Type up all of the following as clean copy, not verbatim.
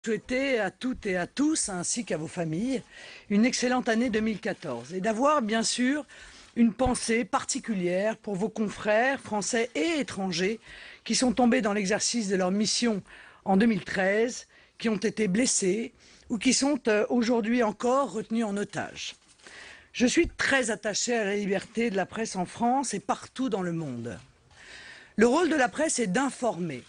souhaiter à toutes et à tous, ainsi qu'à vos familles, une excellente année 2014 et d'avoir bien sûr une pensée particulière pour vos confrères français et étrangers qui sont tombés dans l'exercice de leur mission en 2013, qui ont été blessés ou qui sont aujourd'hui encore retenus en otage. Je suis très attachée à la liberté de la presse en France et partout dans le monde. Le rôle de la presse est d'informer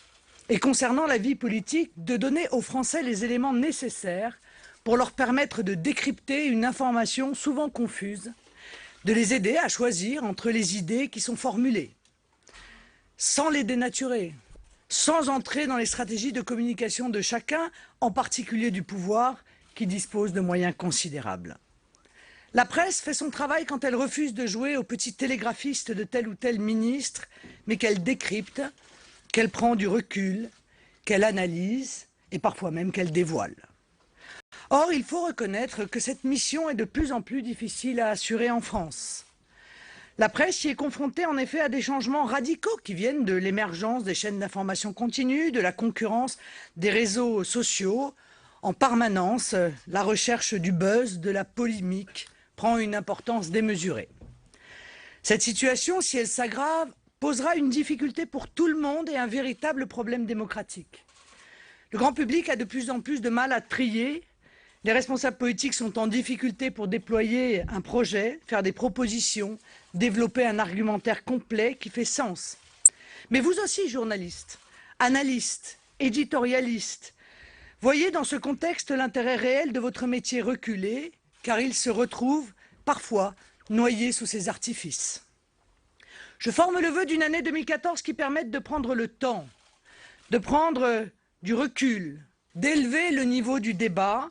et concernant la vie politique, de donner aux Français les éléments nécessaires pour leur permettre de décrypter une information souvent confuse, de les aider à choisir entre les idées qui sont formulées, sans les dénaturer, sans entrer dans les stratégies de communication de chacun, en particulier du pouvoir, qui dispose de moyens considérables. La presse fait son travail quand elle refuse de jouer au petit télégraphiste de tel ou tel ministre, mais qu'elle décrypte, qu'elle prend du recul, qu'elle analyse et parfois même qu'elle dévoile. Or, il faut reconnaître que cette mission est de plus en plus difficile à assurer en France. La presse y est confrontée en effet à des changements radicaux qui viennent de l'émergence des chaînes d'information continue, de la concurrence des réseaux sociaux. En permanence, la recherche du buzz, de la polémique, prend une importance démesurée. Cette situation, si elle s'aggrave, posera une difficulté pour tout le monde et un véritable problème démocratique. Le grand public a de plus en plus de mal à trier. Les responsables politiques sont en difficulté pour déployer un projet, faire des propositions, développer un argumentaire complet qui fait sens. Mais vous aussi, journalistes, analystes, éditorialistes, voyez dans ce contexte l'intérêt réel de votre métier reculé, car il se retrouve parfois noyé sous ses artifices. Je forme le vœu d'une année 2014 qui permette de prendre le temps, de prendre du recul, d'élever le niveau du débat,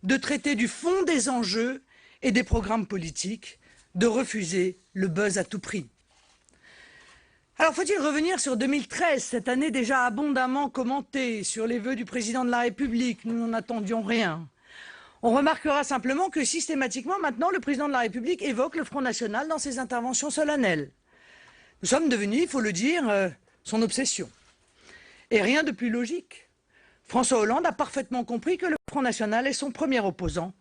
de traiter du fond des enjeux et des programmes politiques, de refuser le buzz à tout prix. Alors faut-il revenir sur 2013, cette année déjà abondamment commentée, sur les vœux du président de la République, nous n'en attendions rien. On remarquera simplement que systématiquement maintenant le président de la République évoque le Front National dans ses interventions solennelles. Nous sommes devenus, il faut le dire, son obsession. Et rien de plus logique. François Hollande a parfaitement compris que le Front National est son premier opposant,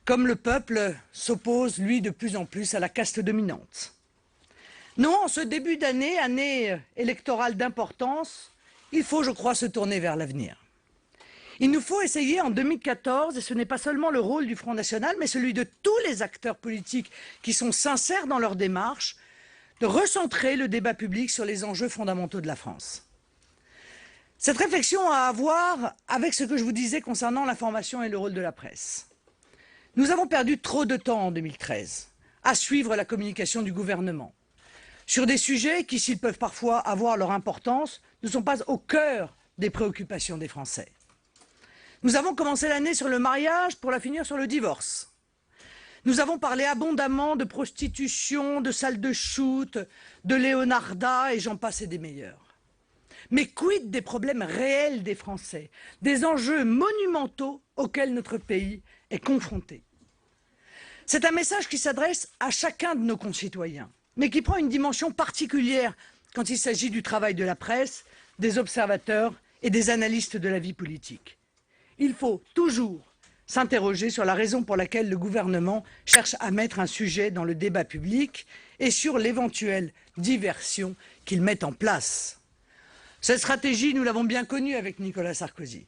comme le peuple s'oppose, lui, de plus en plus à la caste dominante. Non, en ce début d'année, année électorale d'importance, il faut, je crois, se tourner vers l'avenir. Il nous faut essayer en 2014, et ce n'est pas seulement le rôle du Front National, mais celui de tous les acteurs politiques qui sont sincères dans leur démarche, de recentrer le débat public sur les enjeux fondamentaux de la France. Cette réflexion a à voir avec ce que je vous disais concernant l'information et le rôle de la presse. Nous avons perdu trop de temps en 2013 à suivre la communication du gouvernement sur des sujets qui, s'ils peuvent parfois avoir leur importance, ne sont pas au cœur des préoccupations des Français. Nous avons commencé l'année sur le mariage pour la finir sur le divorce. Nous avons parlé abondamment de prostitution, de salles de shoot, de Leonarda et j'en passe et des meilleurs. Mais quid des problèmes réels des Français, des enjeux monumentaux auxquels notre pays est confronté? C'est un message qui s'adresse à chacun de nos concitoyens, mais qui prend une dimension particulière quand il s'agit du travail de la presse, des observateurs et des analystes de la vie politique. Il faut toujours s'interroger sur la raison pour laquelle le gouvernement cherche à mettre un sujet dans le débat public et sur l'éventuelle diversion qu'il met en place. Cette stratégie, nous l'avons bien connue avec Nicolas Sarkozy.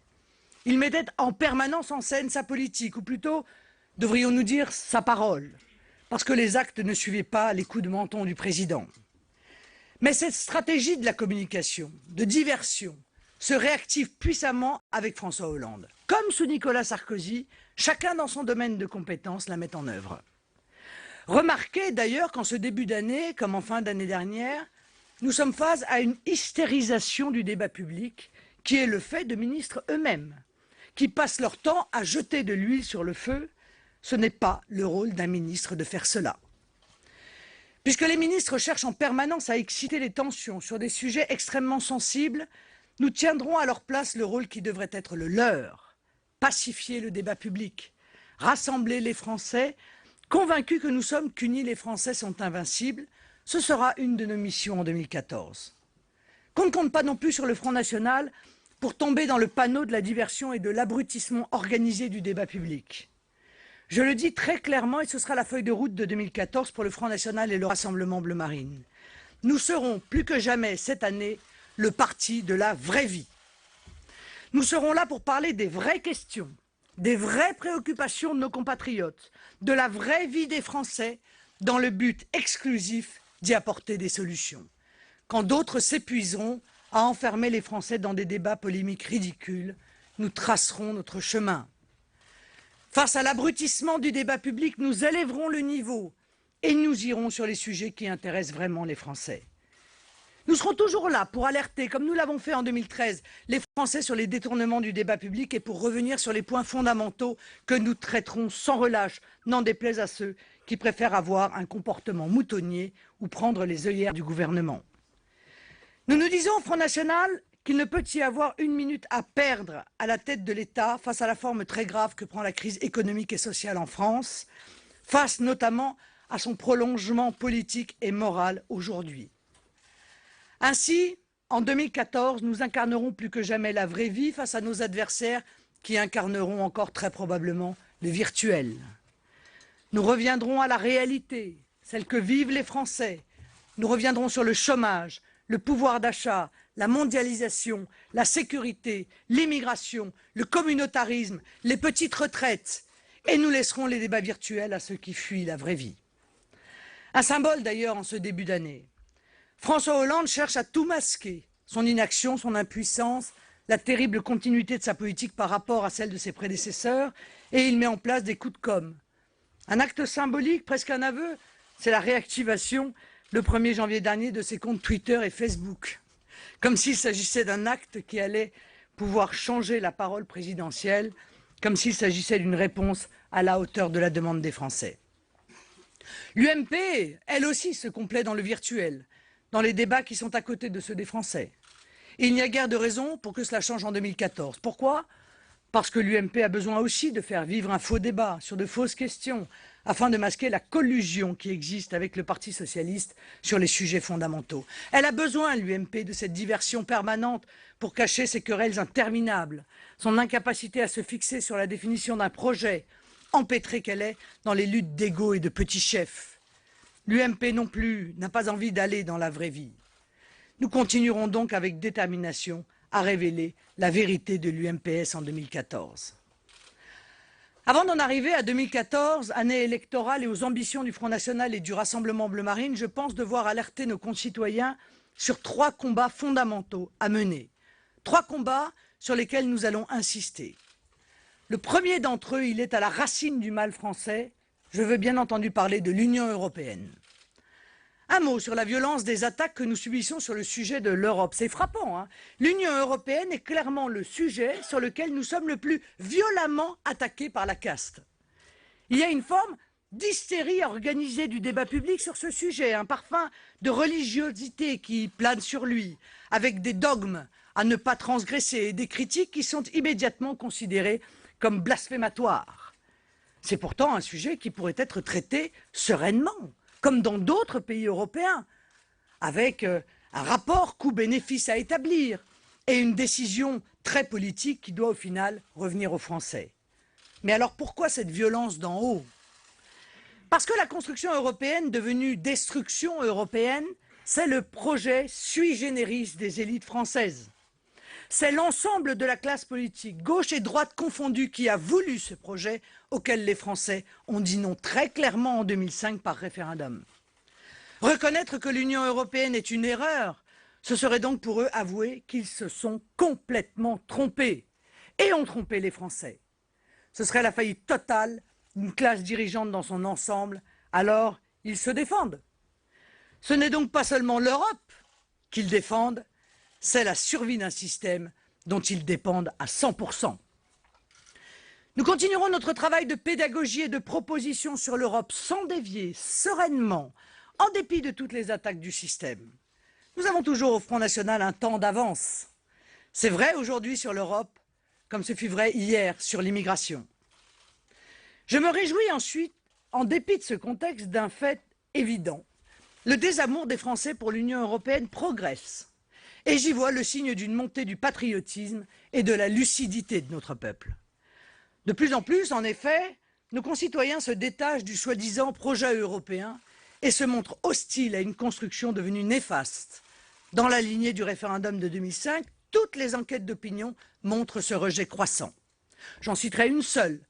Il mettait en permanence en scène sa politique, ou plutôt, devrions-nous dire, sa parole, parce que les actes ne suivaient pas les coups de menton du président. Mais cette stratégie de la communication, de diversion, se réactive puissamment avec François Hollande. Comme sous Nicolas Sarkozy, chacun dans son domaine de compétences la met en œuvre. Remarquez d'ailleurs qu'en ce début d'année, comme en fin d'année dernière, nous sommes face à une hystérisation du débat public qui est le fait de ministres eux-mêmes, qui passent leur temps à jeter de l'huile sur le feu. Ce n'est pas le rôle d'un ministre de faire cela. Puisque les ministres cherchent en permanence à exciter les tensions sur des sujets extrêmement sensibles, nous tiendrons à leur place le rôle qui devrait être le leur, pacifier le débat public, rassembler les Français, convaincus que nous sommes qu'unis les Français sont invincibles. Ce sera une de nos missions en 2014. Qu'on ne compte pas non plus sur le Front National pour tomber dans le panneau de la diversion et de l'abrutissement organisé du débat public. Je le dis très clairement, et ce sera la feuille de route de 2014 pour le Front National et le Rassemblement Bleu Marine. Nous serons plus que jamais cette année le parti de la vraie vie. Nous serons là pour parler des vraies questions, des vraies préoccupations de nos compatriotes, de la vraie vie des Français, dans le but exclusif d'y apporter des solutions. Quand d'autres s'épuiseront à enfermer les Français dans des débats polémiques ridicules, nous tracerons notre chemin. Face à l'abrutissement du débat public, nous élèverons le niveau et nous irons sur les sujets qui intéressent vraiment les Français. Nous serons toujours là pour alerter, comme nous l'avons fait en 2013, les Français sur les détournements du débat public et pour revenir sur les points fondamentaux que nous traiterons sans relâche, n'en déplaise à ceux qui préfèrent avoir un comportement moutonnier ou prendre les œillères du gouvernement. Nous nous disons au Front National qu'il ne peut y avoir une minute à perdre à la tête de l'État face à la forme très grave que prend la crise économique et sociale en France, face notamment à son prolongement politique et moral aujourd'hui. Ainsi, en 2014, nous incarnerons plus que jamais la vraie vie face à nos adversaires qui incarneront encore très probablement le virtuel. Nous reviendrons à la réalité, celle que vivent les Français. Nous reviendrons sur le chômage, le pouvoir d'achat, la mondialisation, la sécurité, l'immigration, le communautarisme, les petites retraites. Et nous laisserons les débats virtuels à ceux qui fuient la vraie vie. Un symbole d'ailleurs en ce début d'année. François Hollande cherche à tout masquer, son inaction, son impuissance, la terrible continuité de sa politique par rapport à celle de ses prédécesseurs, et il met en place des coups de com'. Un acte symbolique, presque un aveu, c'est la réactivation le 1er janvier dernier de ses comptes Twitter et Facebook, comme s'il s'agissait d'un acte qui allait pouvoir changer la parole présidentielle, comme s'il s'agissait d'une réponse à la hauteur de la demande des Français. L'UMP, elle aussi, se complaît dans le virtuel, dans les débats qui sont à côté de ceux des Français. Et il n'y a guère de raison pour que cela change en 2014. Pourquoi ? Parce que l'UMP a besoin aussi de faire vivre un faux débat sur de fausses questions, afin de masquer la collusion qui existe avec le Parti socialiste sur les sujets fondamentaux. Elle a besoin, l'UMP, de cette diversion permanente pour cacher ses querelles interminables, son incapacité à se fixer sur la définition d'un projet, empêtrée qu'elle est dans les luttes d'ego et de petits chefs. L'UMP non plus n'a pas envie d'aller dans la vraie vie. Nous continuerons donc avec détermination à révéler la vérité de l'UMPS en 2014. Avant d'en arriver à 2014, année électorale et aux ambitions du Front National et du Rassemblement Bleu Marine, je pense devoir alerter nos concitoyens sur 3 combats fondamentaux à mener. 3 combats sur lesquels nous allons insister. Le premier d'entre eux, il est à la racine du mal français. Je veux bien entendu parler de l'Union européenne. Un mot sur la violence des attaques que nous subissons sur le sujet de l'Europe. C'est frappant, hein ? L'Union européenne est clairement le sujet sur lequel nous sommes le plus violemment attaqués par la caste. Il y a une forme d'hystérie organisée du débat public sur ce sujet, un parfum de religiosité qui plane sur lui, avec des dogmes à ne pas transgresser et des critiques qui sont immédiatement considérées comme blasphématoires. C'est pourtant un sujet qui pourrait être traité sereinement, comme dans d'autres pays européens, avec un rapport coût-bénéfice à établir et une décision très politique qui doit au final revenir aux Français. Mais alors pourquoi cette violence d'en haut ? Parce que la construction européenne devenue destruction européenne, c'est le projet sui generis des élites françaises. C'est l'ensemble de la classe politique, gauche et droite confondues, qui a voulu ce projet auquel les Français ont dit non très clairement en 2005 par référendum. Reconnaître que l'Union européenne est une erreur, ce serait donc pour eux avouer qu'ils se sont complètement trompés et ont trompé les Français. Ce serait la faillite totale d'une classe dirigeante dans son ensemble, alors ils se défendent. Ce n'est donc pas seulement l'Europe qu'ils défendent, c'est la survie d'un système dont ils dépendent à 100%. Nous continuerons notre travail de pédagogie et de proposition sur l'Europe sans dévier, sereinement, en dépit de toutes les attaques du système. Nous avons toujours au Front National un temps d'avance. C'est vrai aujourd'hui sur l'Europe, comme ce fut vrai hier sur l'immigration. Je me réjouis ensuite, en dépit de ce contexte, d'un fait évident. Le désamour des Français pour l'Union européenne progresse. Et j'y vois le signe d'une montée du patriotisme et de la lucidité de notre peuple. De plus en plus, en effet, nos concitoyens se détachent du soi-disant projet européen et se montrent hostiles à une construction devenue néfaste. Dans la lignée du référendum de 2005, toutes les enquêtes d'opinion montrent ce rejet croissant. J'en citerai une seule.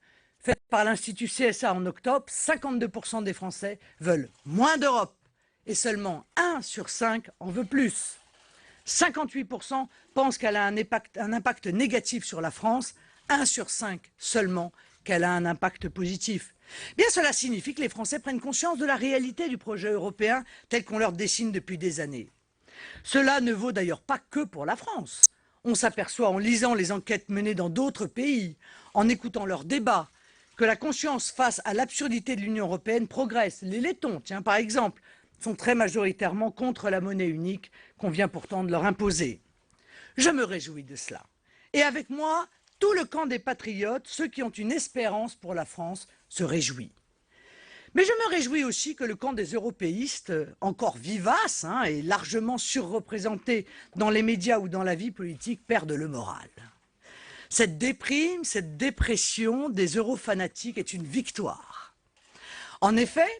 Faite par l'Institut CSA en octobre, 52% des Français veulent moins d'Europe et seulement 1 sur 5 en veut plus. 58% pensent qu'elle a un impact négatif sur la France, 1 sur 5 seulement qu'elle a un impact positif. Bien, cela signifie que les Français prennent conscience de la réalité du projet européen tel qu'on leur dessine depuis des années. Cela ne vaut d'ailleurs pas que pour la France. On s'aperçoit en lisant les enquêtes menées dans d'autres pays, en écoutant leurs débats, que la conscience face à l'absurdité de l'Union européenne progresse. Les Lettons, tiens, par exemple, sont très majoritairement contre la monnaie unique qu'on vient pourtant de leur imposer. Je me réjouis de cela. Et avec moi, tout le camp des patriotes, ceux qui ont une espérance pour la France, se réjouit. Mais je me réjouis aussi que le camp des européistes, encore vivace et largement surreprésenté dans les médias ou dans la vie politique, perde le moral. Cette déprime, cette dépression des eurofanatiques est une victoire. En effet,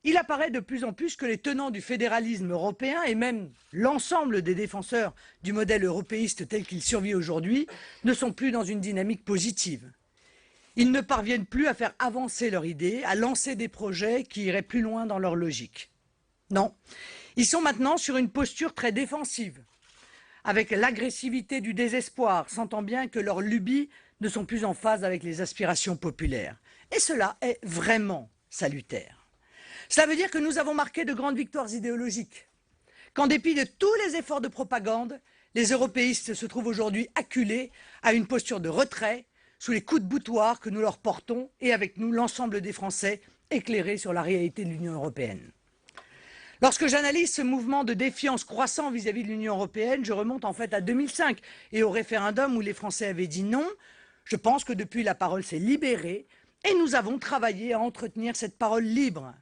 il apparaît de plus en plus que les tenants du fédéralisme européen et même l'ensemble des défenseurs du modèle européiste tel qu'il survit aujourd'hui ne sont plus dans une dynamique positive. Ils ne parviennent plus à faire avancer leur idée, à lancer des projets qui iraient plus loin dans leur logique. Non, ils sont maintenant sur une posture très défensive, avec l'agressivité du désespoir, sentant bien que leurs lubies ne sont plus en phase avec les aspirations populaires. Et cela est vraiment salutaire. Cela veut dire que nous avons marqué de grandes victoires idéologiques, qu'en dépit de tous les efforts de propagande, les européistes se trouvent aujourd'hui acculés à une posture de retrait, sous les coups de boutoir que nous leur portons et avec nous l'ensemble des Français éclairés sur la réalité de l'Union européenne. Lorsque j'analyse ce mouvement de défiance croissant vis-à-vis de l'Union européenne, je remonte en fait à 2005 et au référendum où les Français avaient dit non. Je pense que depuis la parole s'est libérée et nous avons travaillé à entretenir cette parole libre.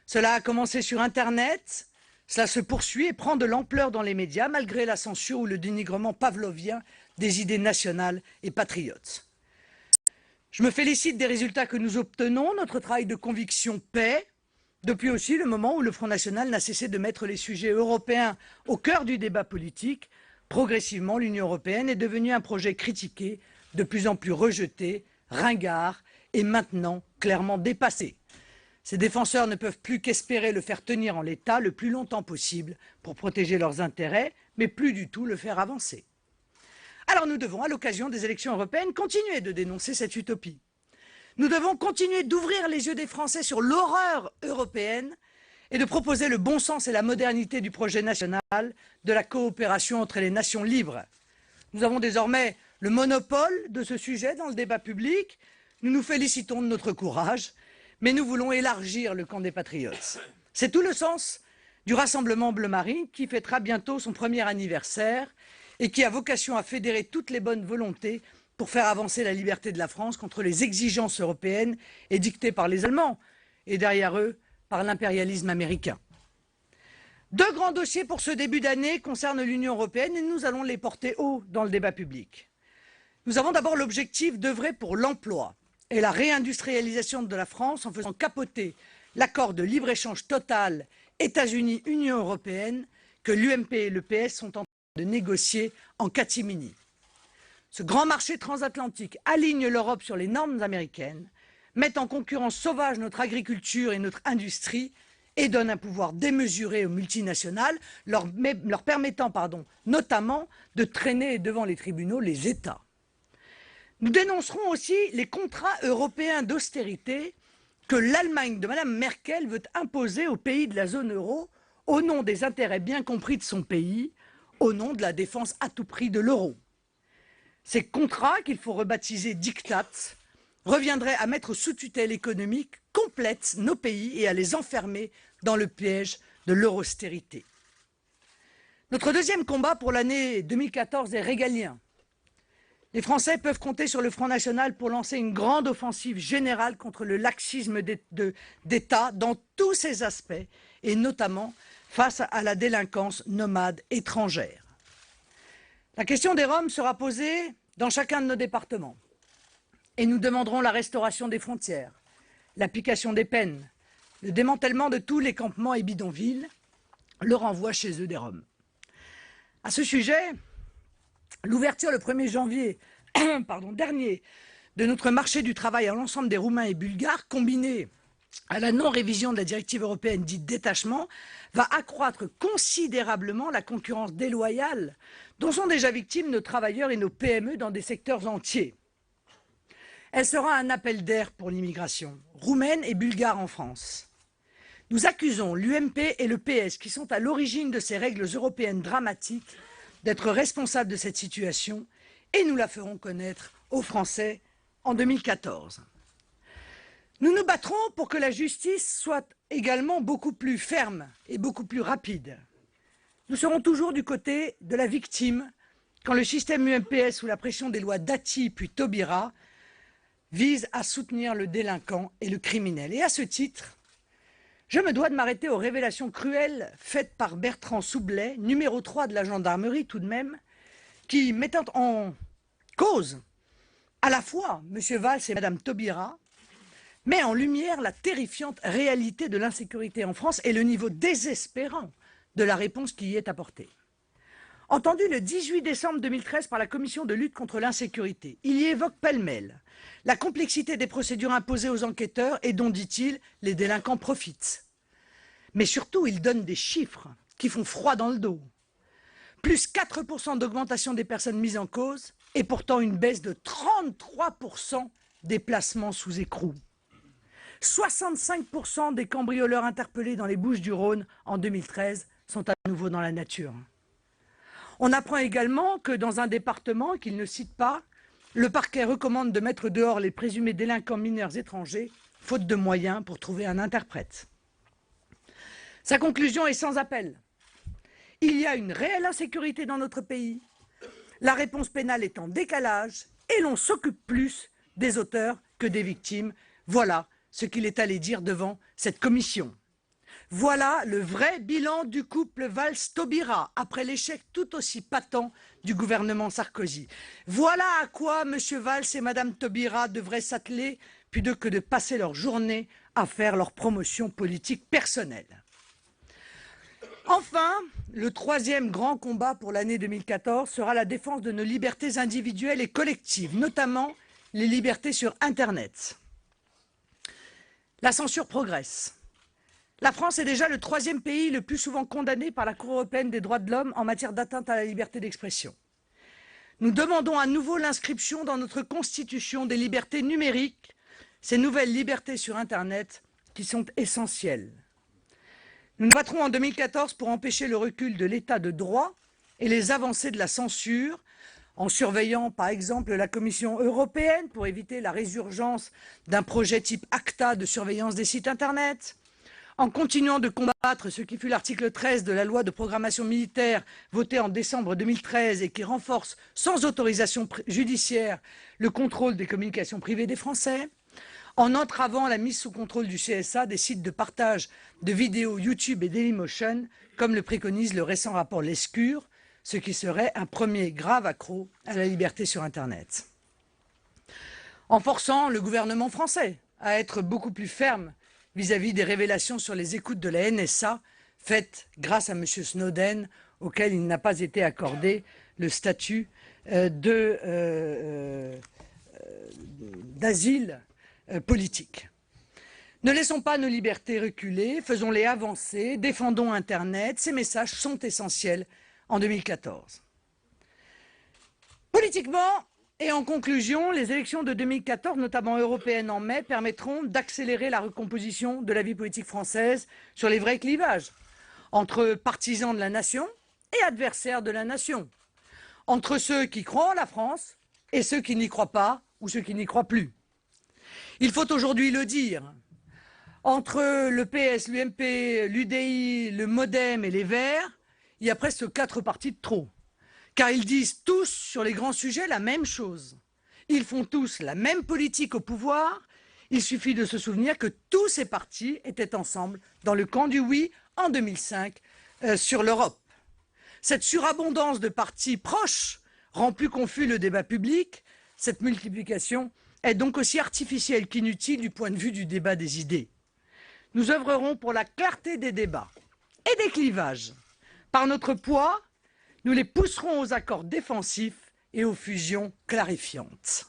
Cela a commencé sur Internet, cela se poursuit et prend de l'ampleur dans les médias malgré la censure ou le dénigrement pavlovien des idées nationales et patriotes. Je me félicite des résultats que nous obtenons. Notre travail de conviction paie, depuis aussi le moment où le Front National n'a cessé de mettre les sujets européens au cœur du débat politique. Progressivement, l'Union européenne est devenue un projet critiqué, de plus en plus rejeté, ringard et maintenant clairement dépassé. Ses défenseurs ne peuvent plus qu'espérer le faire tenir en l'état le plus longtemps possible pour protéger leurs intérêts, mais plus du tout le faire avancer. Alors nous devons, à l'occasion des élections européennes, continuer de dénoncer cette utopie. Nous devons continuer d'ouvrir les yeux des Français sur l'horreur européenne et de proposer le bon sens et la modernité du projet national, de la coopération entre les nations libres. Nous avons désormais le monopole de ce sujet dans le débat public. Nous nous félicitons de notre courage, mais nous voulons élargir le camp des patriotes. C'est tout le sens du Rassemblement Bleu Marine qui fêtera bientôt son premier anniversaire et qui a vocation à fédérer toutes les bonnes volontés pour faire avancer la liberté de la France contre les exigences européennes édictées par les Allemands et derrière eux par l'impérialisme américain. Deux grands dossiers pour ce début d'année concernent l'Union européenne et nous allons les porter haut dans le débat public. Nous avons d'abord l'objectif d'œuvrer pour l'emploi et la réindustrialisation de la France en faisant capoter l'accord de libre-échange total États-Unis-Union européenne que l'UMP et le PS sont en train de négocier en catimini. Ce grand marché transatlantique aligne l'Europe sur les normes américaines, met en concurrence sauvage notre agriculture et notre industrie et donne un pouvoir démesuré aux multinationales, leur permettant notamment de traîner devant les tribunaux les États. Nous dénoncerons aussi les contrats européens d'austérité que l'Allemagne de Mme Merkel veut imposer aux pays de la zone euro au nom des intérêts bien compris de son pays, au nom de la défense à tout prix de l'euro. Ces contrats, qu'il faut rebaptiser diktats, reviendraient à mettre sous tutelle économique complète nos pays et à les enfermer dans le piège de l'austérité. Notre deuxième combat pour l'année 2014 est régalien. Les Français peuvent compter sur le Front National pour lancer une grande offensive générale contre le laxisme d'État dans tous ses aspects, et notamment face à la délinquance nomade étrangère. La question des Roms sera posée dans chacun de nos départements. Et nous demanderons la restauration des frontières, l'application des peines, le démantèlement de tous les campements et bidonvilles, le renvoi chez eux des Roms. À ce sujet, l'ouverture le 1er janvier dernier de notre marché du travail à l'ensemble des Roumains et Bulgares, combinée à la non-révision de la directive européenne dite détachement, va accroître considérablement la concurrence déloyale dont sont déjà victimes nos travailleurs et nos PME dans des secteurs entiers. Elle sera un appel d'air pour l'immigration roumaine et bulgare en France. Nous accusons l'UMP et le PS, qui sont à l'origine de ces règles européennes dramatiques, d'être responsables de cette situation, et nous la ferons connaître aux Français en 2014. Nous nous battrons pour que la justice soit également beaucoup plus ferme et beaucoup plus rapide. Nous serons toujours du côté de la victime quand le système UMPS, sous la pression des lois Dati puis Taubira, vise à soutenir le délinquant et le criminel. Et à ce titre, je me dois de m'arrêter aux révélations cruelles faites par Bertrand Soubelet, numéro 3 de la gendarmerie tout de même, qui mettant en cause à la fois M. Valls et Mme Taubira, met en lumière la terrifiante réalité de l'insécurité en France et le niveau désespérant de la réponse qui y est apportée. Entendu le 18 décembre 2013 par la Commission de lutte contre l'insécurité, il y évoque pêle-mêle la complexité des procédures imposées aux enquêteurs et dont, dit-il, les délinquants profitent. Mais surtout, il donne des chiffres qui font froid dans le dos. Plus 4% d'augmentation des personnes mises en cause et pourtant une baisse de 33% des placements sous écrou. 65% des cambrioleurs interpellés dans les Bouches-du-Rhône en 2013 sont à nouveau dans la nature. On apprend également que dans un département qu'il ne cite pas, le parquet recommande de mettre dehors les présumés délinquants mineurs étrangers, faute de moyens pour trouver un interprète. Sa conclusion est sans appel. Il y a une réelle insécurité dans notre pays, la réponse pénale est en décalage et l'on s'occupe plus des auteurs que des victimes. Voilà ce qu'il est allé dire devant cette commission. Voilà le vrai bilan du couple Valls-Taubira, après l'échec tout aussi patent du gouvernement Sarkozy. Voilà à quoi M. Valls et Mme Taubira devraient s'atteler, plutôt que de passer leur journée à faire leur promotion politique personnelle. Enfin, le troisième grand combat pour l'année 2014 sera la défense de nos libertés individuelles et collectives, notamment les libertés sur Internet. La censure progresse. La France est déjà le 3e pays le plus souvent condamné par la Cour européenne des droits de l'homme en matière d'atteinte à la liberté d'expression. Nous demandons à nouveau l'inscription dans notre Constitution des libertés numériques, ces nouvelles libertés sur Internet qui sont essentielles. Nous nous battrons en 2014 pour empêcher le recul de l'état de droit et les avancées de la censure, en surveillant par exemple la Commission européenne pour éviter la résurgence d'un projet type ACTA de surveillance des sites Internet, en continuant de combattre ce qui fut l'article 13 de la loi de programmation militaire votée en décembre 2013 et qui renforce sans autorisation judiciaire le contrôle des communications privées des Français, en entravant la mise sous contrôle du CSA des sites de partage de vidéos YouTube et Dailymotion, comme le préconise le récent rapport Lescure, ce qui serait un premier grave accroc à la liberté sur Internet. En forçant le gouvernement français à être beaucoup plus ferme vis-à-vis des révélations sur les écoutes de la NSA faites grâce à M. Snowden, auquel il n'a pas été accordé le statut d'asile politique. Ne laissons pas nos libertés reculer, faisons-les avancer, défendons Internet. Ces messages sont essentiels en 2014. Politiquement, et en conclusion, les élections de 2014, notamment européennes en mai, permettront d'accélérer la recomposition de la vie politique française sur les vrais clivages entre partisans de la nation et adversaires de la nation, entre ceux qui croient en la France et ceux qui n'y croient pas ou ceux qui n'y croient plus. Il faut aujourd'hui le dire, entre le PS, l'UMP, l'UDI, le MoDem et les Verts, il y a presque 4 partis de trop. Car ils disent tous sur les grands sujets la même chose. Ils font tous la même politique au pouvoir. Il suffit de se souvenir que tous ces partis étaient ensemble dans le camp du oui en 2005 sur l'Europe. Cette surabondance de partis proches rend plus confus le débat public. Cette multiplication est donc aussi artificielle qu'inutile du point de vue du débat des idées. Nous œuvrerons pour la clarté des débats et des clivages. Par notre poids, nous les pousserons aux accords défensifs et aux fusions clarifiantes.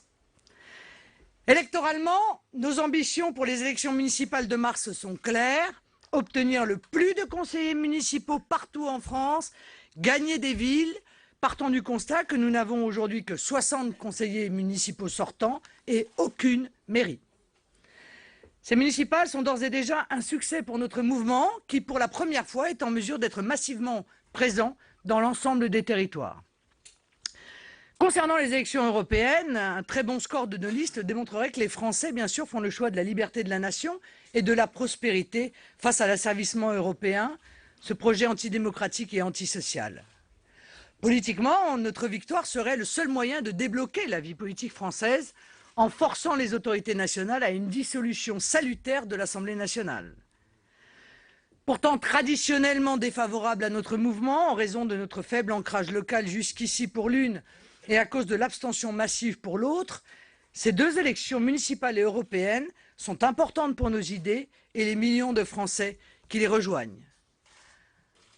Électoralement, nos ambitions pour les élections municipales de mars sont claires. Obtenir le plus de conseillers municipaux partout en France, gagner des villes, partant du constat que nous n'avons aujourd'hui que 60 conseillers municipaux sortants et aucune mairie. Ces municipales sont d'ores et déjà un succès pour notre mouvement qui, pour la première fois, est en mesure d'être massivement présent dans l'ensemble des territoires. Concernant les élections européennes, un très bon score de nos listes démontrerait que les Français, bien sûr, font le choix de la liberté de la nation et de la prospérité face à l'asservissement européen, ce projet antidémocratique et antisocial. Politiquement, notre victoire serait le seul moyen de débloquer la vie politique française en forçant les autorités nationales à une dissolution salutaire de l'Assemblée nationale. Pourtant traditionnellement défavorable à notre mouvement, en raison de notre faible ancrage local jusqu'ici pour l'une et à cause de l'abstention massive pour l'autre, ces deux élections municipales et européennes sont importantes pour nos idées et les millions de Français qui les rejoignent.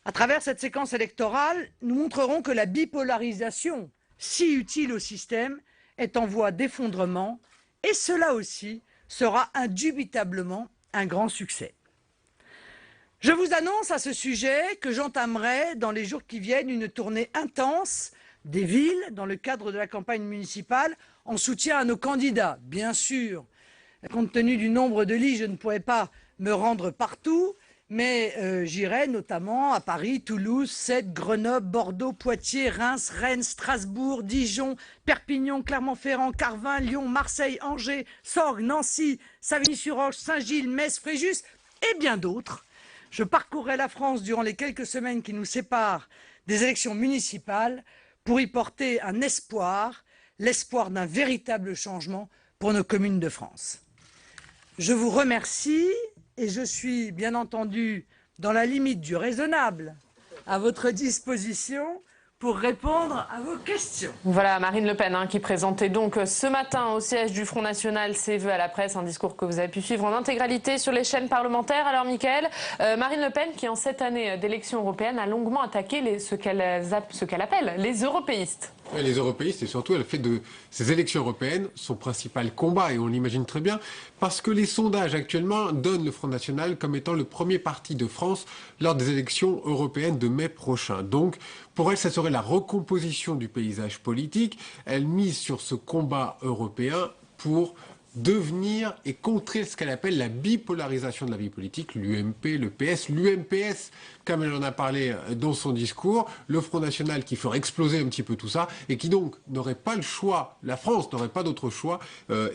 À travers cette séquence électorale, nous montrerons que la bipolarisation, si utile au système, est en voie d'effondrement et cela aussi sera indubitablement un grand succès. Je vous annonce à ce sujet que j'entamerai dans les jours qui viennent une tournée intense des villes dans le cadre de la campagne municipale en soutien à nos candidats. Bien sûr, compte tenu du nombre de lits, je ne pourrai pas me rendre partout, mais j'irai notamment à Paris, Toulouse, Sète, Grenoble, Bordeaux, Poitiers, Reims, Rennes, Strasbourg, Dijon, Perpignan, Clermont-Ferrand, Carvin, Lyon, Marseille, Angers, Sorgues, Nancy, Savigny-sur-Orge, Saint-Gilles, Metz, Fréjus et bien d'autres. Je parcourrai la France durant les quelques semaines qui nous séparent des élections municipales pour y porter un espoir, l'espoir d'un véritable changement pour nos communes de France. Je vous remercie et je suis bien entendu dans la limite du raisonnable à votre disposition pour répondre à vos questions. Voilà Marine Le Pen qui présentait donc ce matin au siège du Front National ses vœux à la presse, un discours que vous avez pu suivre en intégralité sur les chaînes parlementaires. Alors Mickaël, Marine Le Pen qui en cette année d'élection européenne a longuement attaqué ce qu'elle appelle les européistes. Oui, les européistes, et surtout elle fait de ces élections européennes son principal combat, et on l'imagine très bien, parce que les sondages actuellement donnent le Front National comme étant le premier parti de France lors des élections européennes de mai prochain. Donc, pour elle, ça serait la recomposition du paysage politique. Elle mise sur ce combat européen pour devenir et contrer ce qu'elle appelle la bipolarisation de la vie politique, l'UMP, le PS, l'UMPS, comme elle en a parlé dans son discours, le Front National qui ferait exploser un petit peu tout ça et qui donc n'aurait pas le choix, la France n'aurait pas d'autre choix,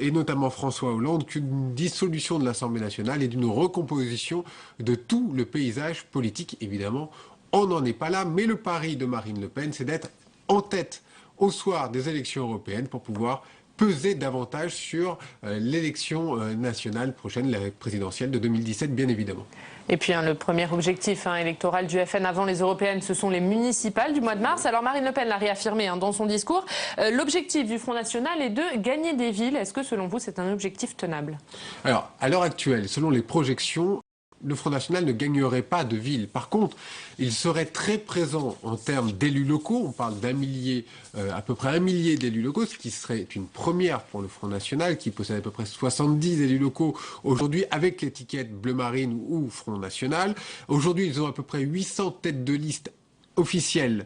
et notamment François Hollande, qu'une dissolution de l'Assemblée nationale et d'une recomposition de tout le paysage politique. Évidemment, on n'en est pas là, mais le pari de Marine Le Pen, c'est d'être en tête au soir des élections européennes pour pouvoir peser davantage sur l'élection nationale prochaine, la présidentielle de 2017, bien évidemment. Et puis le premier objectif électoral du FN avant les européennes, ce sont les municipales du mois de mars. Alors Marine Le Pen l'a réaffirmé dans son discours. L'objectif du Front National est de gagner des villes. Est-ce que selon vous c'est un objectif tenable? Alors à l'heure actuelle, selon les projections, le Front National ne gagnerait pas de ville. Par contre, il serait très présent en termes d'élus locaux. On parle d'un millier, à peu près 1 millier d'élus locaux, ce qui serait une première pour le Front National, qui possède à peu près 70 élus locaux aujourd'hui avec l'étiquette bleu marine ou Front National. Aujourd'hui, ils ont à peu près 800 têtes de liste officielles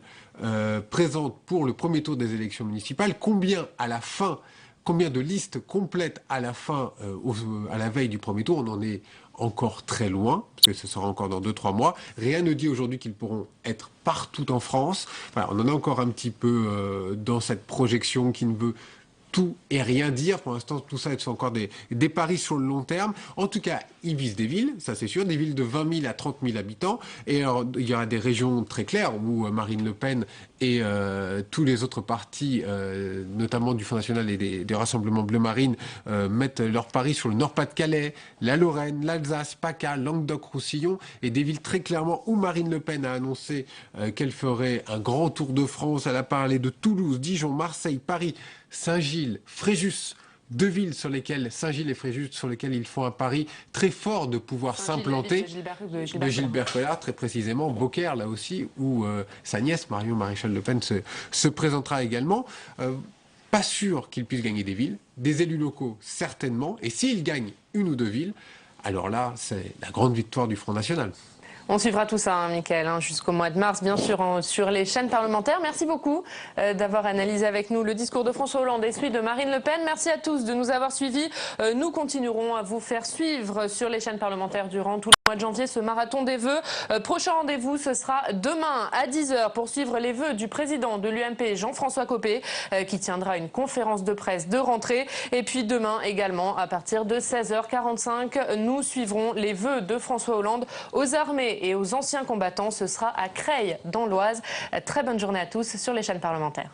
présentes pour le premier tour des élections municipales. Combien de listes complètes à la fin, à la veille du premier tour? On en est encore très loin, parce que ce sera encore dans 2-3 mois. Rien ne dit aujourd'hui qu'ils pourront être partout en France. Voilà, on en a encore un petit peu dans cette projection qui ne veut tout et rien dire. Pour l'instant, tout ça, c'est encore des paris sur le long terme. En tout cas, ils visent des villes, ça c'est sûr, des villes de 20 000 à 30 000 habitants. Et alors, il y aura des régions très claires où Marine Le Pen et tous les autres partis, notamment du Front National et des Rassemblements Bleu Marine, mettent leurs paris sur le Nord-Pas-de-Calais, la Lorraine, l'Alsace, PACA, Languedoc-Roussillon, et des villes très clairement où Marine Le Pen a annoncé qu'elle ferait un grand tour de France. Elle a parlé de Toulouse, Dijon, Marseille, Paris, Saint-Gilles, Fréjus, deux villes sur lesquelles, Saint-Gilles et Fréjus, sur lesquelles il faut un pari très fort de pouvoir s'implanter. De Gilbert Collard, très précisément, Beaucaire, là aussi, où sa nièce, Marion Maréchal Le Pen, se présentera également. Pas sûr qu'il puisse gagner des villes, des élus locaux, certainement. Et s'il gagne une ou deux villes, alors là, c'est la grande victoire du Front National. On suivra tout ça, hein, Mickaël, jusqu'au mois de mars, bien sûr, sur les chaînes parlementaires. Merci beaucoup d'avoir analysé avec nous le discours de François Hollande et celui de Marine Le Pen. Merci à tous de nous avoir suivis. Nous continuerons à vous faire suivre sur les chaînes parlementaires durant tout le mois de janvier ce marathon des vœux. Prochain rendez-vous, ce sera demain à 10 h pour suivre les vœux du président de l'UMP, Jean-François Copé, qui tiendra une conférence de presse de rentrée. Et puis demain également, à partir de 16 h 45, nous suivrons les vœux de François Hollande aux armées et aux anciens combattants. Ce sera à Creil, dans l'Oise. Très bonne journée à tous sur les chaînes parlementaires.